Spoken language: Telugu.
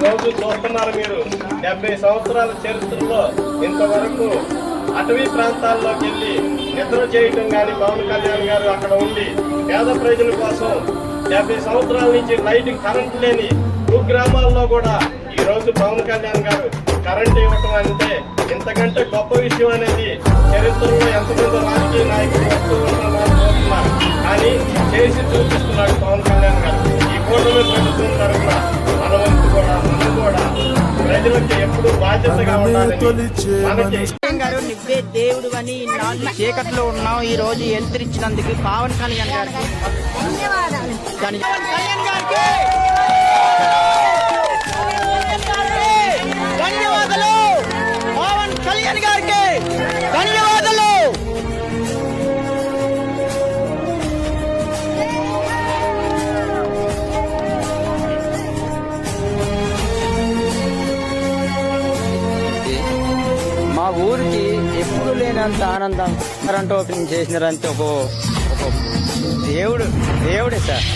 రోజు చూస్తున్నారు మీరు. 70 సంవత్సరాల చరిత్రలో ఇంతవరకు అటవీ ప్రాంతాల్లోకి వెళ్ళి నిద్ర చేయటం కానీ పవన్ కళ్యాణ్ గారు అక్కడ ఉండి పేద ప్రజల కోసం 70 సంవత్సరాల నుంచి లైట్ కరెంట్ లేని కుగ్రామాల్లో కూడా ఈ రోజు పవన్ కళ్యాణ్ గారు కరెంట్ ఇవ్వటం అంటే ఇంతకంటే గొప్ప విషయం అనేది చరిత్రలో ఎంతమంది రాజకీయ నాయకులు వస్తూ ఉంటున్నారు. కానీ చేసి చూపిస్తున్నాడు పవన్ కళ్యాణ్ గారు. ఈ కూటమి ప్రభుత్వం తరఫున మనం కూడా ప్రజలకి ఎప్పుడు బాధ్యతగా ఉండాలని మనకి గారు నువ్వే దేవుడు అని నాలుగు చీకట్లో ఉన్నాం. ఈ రోజు ఎలుతురిచ్చినందుకు పవన్ కళ్యాణ్ గారికి ధన్యవాదాలు. పవన్ కళ్యాణ్ గారికి ధన్యవాదాలు. మా ఊరికి ఎప్పుడు లేనంత ఆనందం కరెంట్ ఓపెనింగ్ చేసినారంటే ఒక దేవుడే సార్.